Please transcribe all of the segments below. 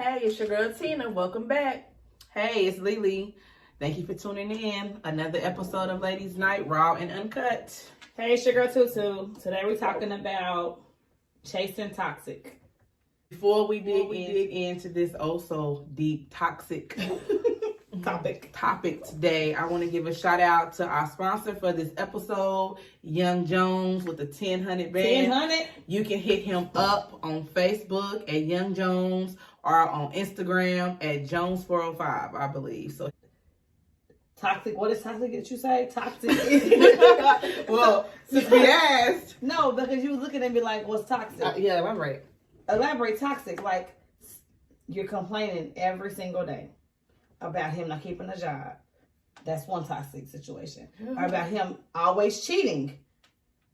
Hey, it's your girl Tina. Welcome back. Hey, it's Lele. Thank you for tuning in. Another episode of Ladies Night, Raw and Uncut. Hey, it's your girl Tutu. Today we're talking about chasing toxic. Before we dig into this also deep toxic topic today, I want to give a shout out to our sponsor for this episode, Young Jones with the 1000 band. 1000? You can hit him up on Facebook at Young Jones or on Instagram at Jones405, I believe. So toxic. What is toxic that you say? Toxic. Well, since we asked. No, because you was looking at me like, what's toxic? Yeah, elaborate. Elaborate toxic. Like, you're complaining every single day about him not keeping a job. That's one toxic situation. Or about him always cheating.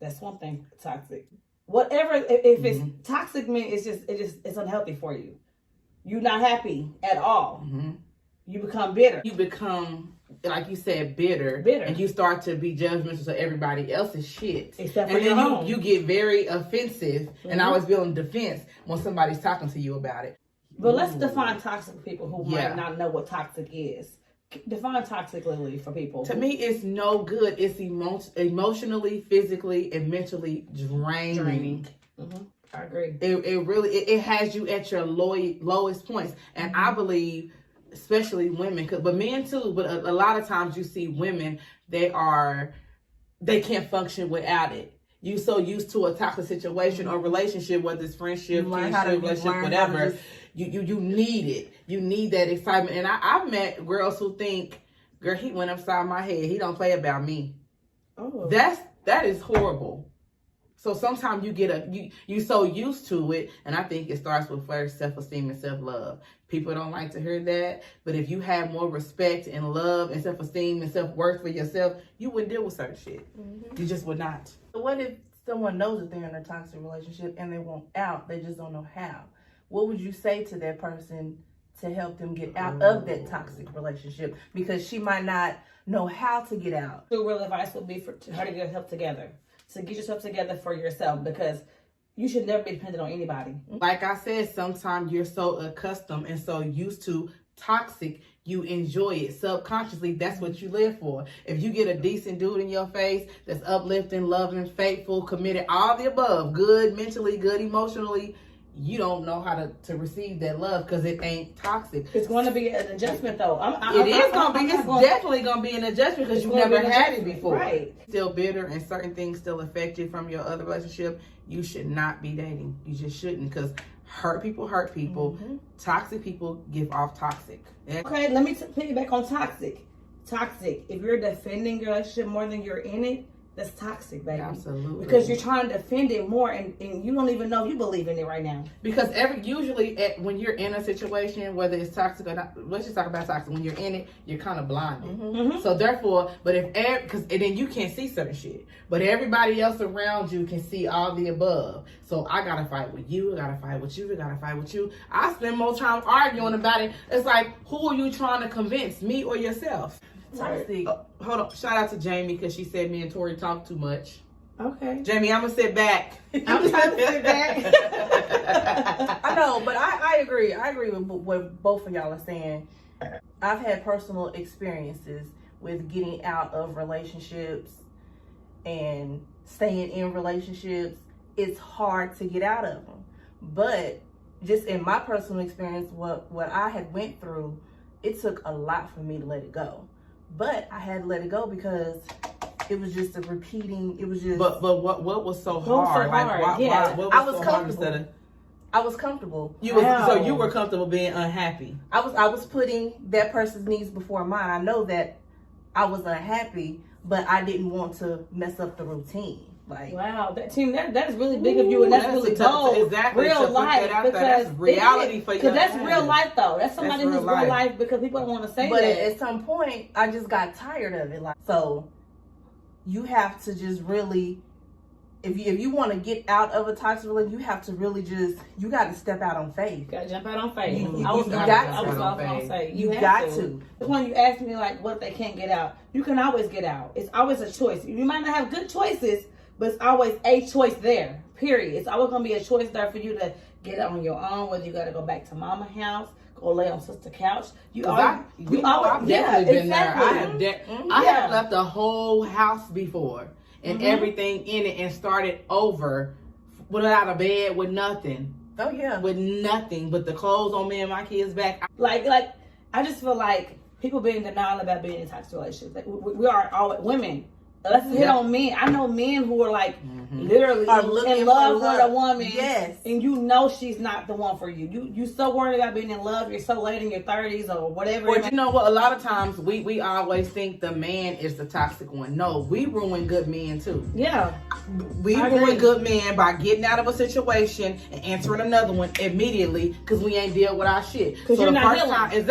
That's one thing toxic. Whatever, if it's toxic, means it's unhealthy for you. You're not happy at all. You become bitter. You become, like you said, bitter. And you start to be judgmental to everybody else's shit. Except for and your then own. you get very offensive and always be on defense when somebody's talking to you about it. But let's define toxic for people who might not know what toxic is. Define toxic, Lily, for people. To me, it's no good. It's emotionally, physically, and mentally draining. I agree. It really has you at your lowest points. And I believe, especially women, but men too, but a lot of times you see women, they can't function without it. You so used to a toxic situation or relationship, whether it's friendship, relationship, whatever. You need it. You need that excitement. And I've met girls who think, girl, he went upside my head. He don't play about me. Oh. That is horrible. So sometimes you so used to it, and I think it starts with first self-esteem and self-love. People don't like to hear that, but if you have more respect and love and self-esteem and self-worth for yourself, you wouldn't deal with certain shit. You just would not. So what if someone knows that they're in a toxic relationship and they want out, they just don't know how? What would you say to that person to help them get out of that toxic relationship? Because she might not know how to get out. The real advice would be for her to get help together. To get yourself together for yourself, because you should never be dependent on anybody. Like I said, sometimes you're so accustomed and so used to toxic, you enjoy it subconsciously. That's what you live for. If you get a decent dude in your face that's uplifting, loving, faithful, committed, all the above, good mentally, good emotionally, you don't know how to receive that love because it ain't toxic. It's going to be an adjustment, though. It's definitely going to be an adjustment because you never had it before. Right. Still bitter and certain things still affect you from your other relationship. You should not be dating. You just shouldn't, because hurt people hurt people. Toxic people give off toxic. Okay, let me piggyback on toxic. Toxic. If you're defending your relationship more than you're in it, that's toxic, baby. Absolutely. Because you're trying to defend it more, and you don't even know if you believe in it right now. Because when you're in a situation, whether it's toxic or not, let's just talk about toxic. When you're in it, you're kind of blinded. So therefore, because then you can't see certain shit. But everybody else around you can see all the above. So I gotta fight with you. I gotta fight with you. I gotta fight with you. I spend more time arguing about it. It's like, who are you trying to convince, me or yourself? Toxic. Hold on. Shout out to Jamie because she said me and Tori talk too much. Okay. Jamie, I'm gonna sit back. I'm trying to sit back. I know, but I agree. I agree with what both of y'all are saying. I've had personal experiences with getting out of relationships and staying in relationships. It's hard to get out of them. But just in my personal experience, what I had went through, it took a lot for me to let it go. But I had to let it go because it was just a repeating. It was just. But what was so hard? What was so hard instead of? I was comfortable. So you were comfortable being unhappy. I was putting that person's needs before mine. I know that I was unhappy, but I didn't want to mess up the routine. Like, wow, that is really big of you, and that's really bold. Exactly. Real life, because that's reality for you. Because that's real life, though. That's somebody who's real life, because people don't want to say that. But at some point, I just got tired of it. Like, so you have to just really, if you want to get out of a toxic relationship, you have to really you got to step out on faith. You got to jump out on faith. You got to. When you ask me, like, what if they can't get out? You can always get out. It's always a choice. You might not have good choices, but it's always a choice there, period. It's always going to be a choice there for you to get it on your own. Whether you got to go back to mama house, go lay on sister couch. I've definitely been there. I have left a whole house before and everything in it and started over without a bed, with nothing. Oh yeah, with nothing but the clothes on me and my kids' back. Like I just feel like people being in denial about being in toxic relationships. Like we are all women. Let's hit on men. I know men who are like literally in love with a woman. Yes. And you know she's not the one for you. You so worried about being in love. You're so late in your 30s or whatever. Or you know what? A lot of times we always think the man is the toxic one. No, we ruin good men too. Yeah. We ruin good men by getting out of a situation and entering another one immediately because we ain't deal with our shit. Because you're not healing.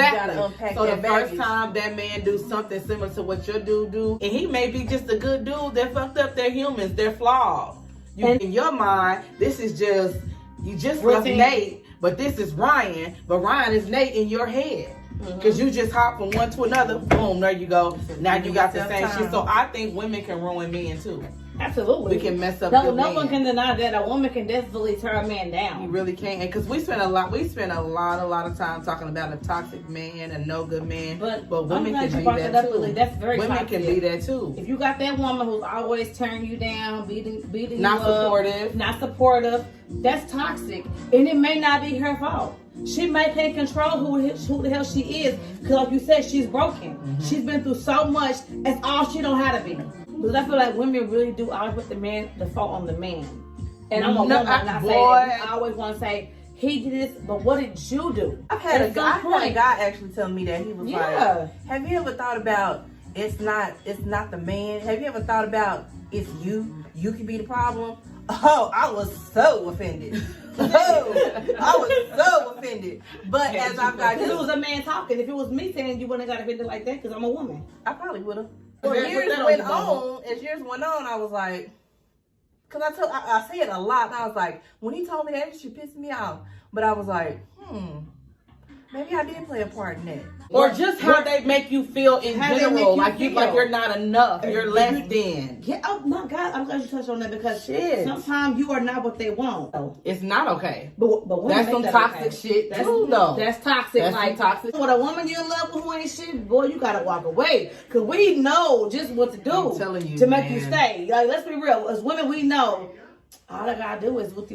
So the first time that man do something similar to what your dude do, and he may be just a good dude, they're fucked up, they're humans, they're flawed. In your mind, this is just, you just left Nate, but this is Ryan, but Ryan is Nate in your head. Because you just hop from one to another, boom, there you go. Now you got the same shit. So I think women can ruin men too. Absolutely. We can mess up no one can deny that. A woman can definitely turn a man down. You really can. And because we spend a lot of time talking about a toxic man, a no good man. But women can be that too. That's very women toxic. can be that too. If you got that woman who's always turning you down, beating not you supportive, not supportive, that's toxic. And it may not be her fault. She may can't control who the hell she is. Because like you said, she's broken. She's been through so much. That's all she know how to be. Because I feel like women really do always put the fault on the man. And I'm a woman, I always want to say, he did this, but what did you do? I had a guy actually tell me that. He was like, have you ever thought about it's not the man? Have you ever thought about it's you could be the problem? Oh, I was so offended. I was so offended. But as I've got, because it was a man talking. If it was me saying, you wouldn't have got offended like that because I'm a woman. I probably would have. Well, as years went on, I was like, because I say it a lot, and I was like, when he told me that, it should piss me off. But I was like, maybe I did play a part in that. Or just how they make you feel in general, like you're not enough, you're less than. Yeah, oh my God, I'm glad you touched on that because sometimes you are not what they want. It's not okay. But that's some toxic shit too, though. That's toxic. That's like toxic. With a woman you're in love with who ain't shit, boy, you gotta walk away because we know just what to do. I'm telling you, to make you stay. Like, let's be real. As women, we know. All I gotta do is put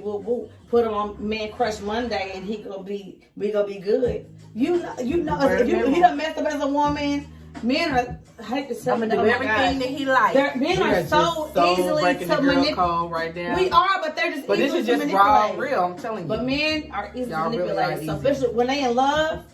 him on Man Crush Monday and we gonna be good. You know, if he done messed up as a woman, men are, I hate to say, I'm gonna do everything that he likes. Men are so easily to manipulate. Right now. We are, but they're just but easily this is just raw and real. I'm telling you. But men are easily manipulated. Really so especially when they in love,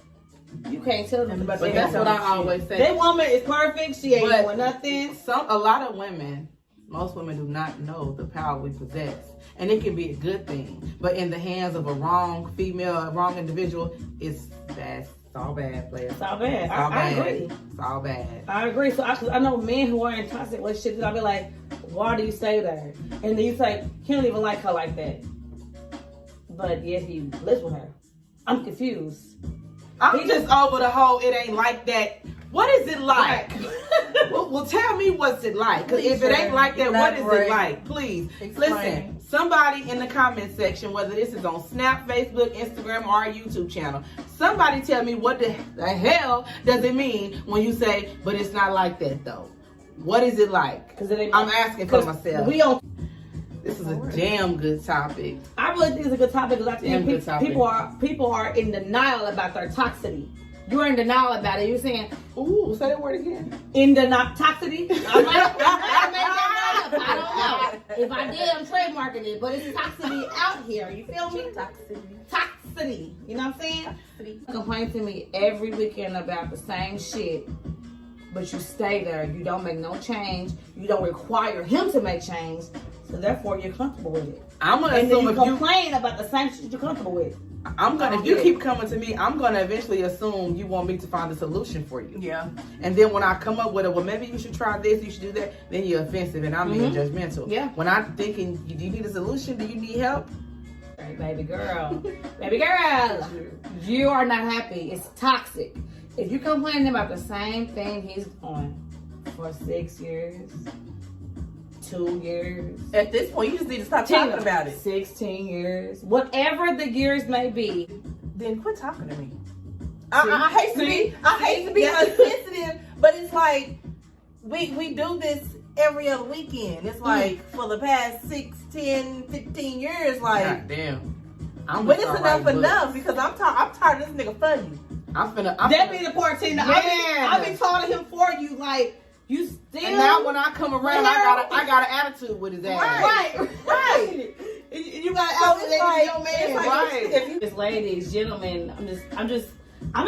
you can't tell them about But that's what I always say. That woman is perfect. She ain't doing nothing. A lot of women. Most women do not know the power we possess. And it can be a good thing. But in the hands of a wrong female, a wrong individual, it's bad. It's all bad, player. It's all bad. I agree. It's all bad. I agree. So I know men who are in toxic relationships, I'll be like, why do you stay there? And then you say, he don't even like her like that. But yet he lives with her. I'm confused. I'm just over the whole it ain't like that. What is it like? well, tell me what's it like. Because if it ain't like that, what is it like? Please. Listen, somebody in the comment section, whether this is on Snap, Facebook, Instagram, or our YouTube channel, somebody tell me what the hell does it mean when you say, but it's not like that though. What is it like? I'm asking for myself. This is a damn good topic. I really think it's a good topic because I think people are in denial about their toxicity. You're in denial about it. You're saying, ooh, say that word again. In toxicity. I might make that up. I don't know. If I did, I'm trademarking it. But it's toxicity out here. You feel me? Toxicity. You know what I'm saying? Toxicity. Complain to me every weekend about the same shit. But you stay there. You don't make no change. You don't require him to make change. So therefore, you're comfortable with it. I'm gonna assume if you complain about the same shit you're comfortable with. If you keep coming to me, I'm gonna eventually assume you want me to find a solution for you. Yeah. And then when I come up with it, well, maybe you should try this, you should do that, then you're offensive and I'm being judgmental. Yeah. When I'm thinking, do you need a solution? Do you need help? Hey, baby girl, you are not happy. It's toxic. If you complaining about the same thing he's on for 6 years, 2 years. At this point, you just need to stop talking about it. 16 years. Whatever the years may be. Then quit talking to me. I hate to be insensitive, but it's like we do this every other weekend. It's like for the past 6, 10, 15 years, like God damn. But it's enough because I'm tired of this nigga for you. That be the part, Tina. I be talking to him for you, like you still. And now when I come around, I got an attitude with his ass. Right. You got an attitude with your man, right? Just ladies, gentlemen, I'm just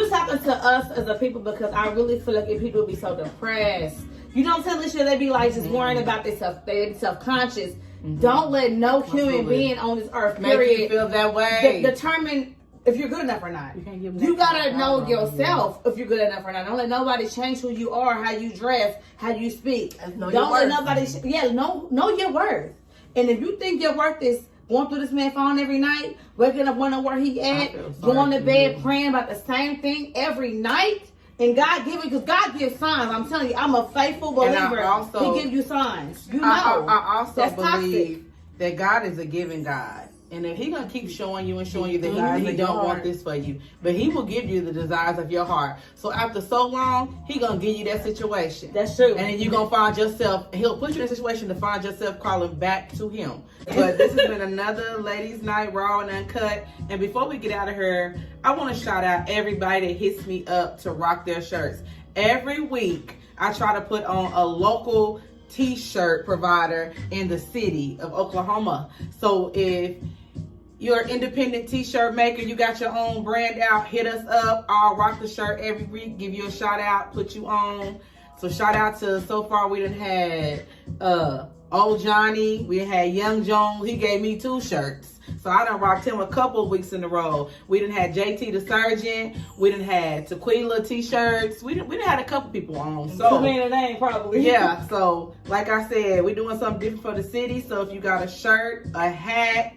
talking to us as a people because I really feel like if people be so depressed, you don't tell this shit, they be like just worrying about themselves, they be self-conscious. Don't let no human being on this earth, make period, you feel that way. Determine if you're good enough or not. You gotta know yourself if you're good enough or not. Don't let nobody change who you are, how you dress, how you speak. Don't let nobody. Know your worth. And if you think your worth is going through this man phone every night, waking up wondering where he at, going to bed praying about the same thing every night, and God give it, because God gives signs. I'm telling you, I'm a faithful believer. He gives you signs. You know. I also that's believe toxic. that God is a giving God. And if he gonna keep showing you and showing you that he don't want this for you, but he will give you the desires of your heart. So after so long, he gonna give you that situation. That's true. And then you gonna find yourself, he'll put you in a situation to find yourself calling back to him. But this has been another Ladies Night Raw and Uncut. And before we get out of here, I want to shout out everybody that hits me up to rock their shirts. Every week, I try to put on a local t-shirt provider in the city of Oklahoma. So if you're an independent t-shirt maker, you got your own brand out, hit us up. I'll rock the shirt every week, give you a shout out, put you on. So shout out to, so far we done had Old Johnny, we had Young Jones, he gave me 2 shirts. So I done rocked him a couple of weeks in a row. We done had JT the Surgeon, we done had Tequila t-shirts, we done had a couple people on. So too many name probably. Yeah, so like I said, we're doing something different for the city. So if you got a shirt, a hat,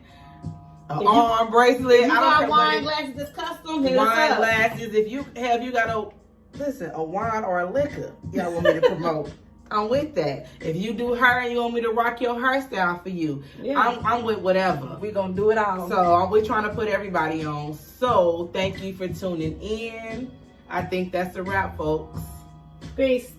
an arm bracelet, you got wine glasses that's custom, hit us up. Glasses, if you got a wine or a liquor y'all want me to promote, I'm with that. If you do hair and you want me to rock your hairstyle for you, I'm with whatever. We're going to do it all. So we're trying to put everybody on. So thank you for tuning in. I think that's a wrap, folks. Peace.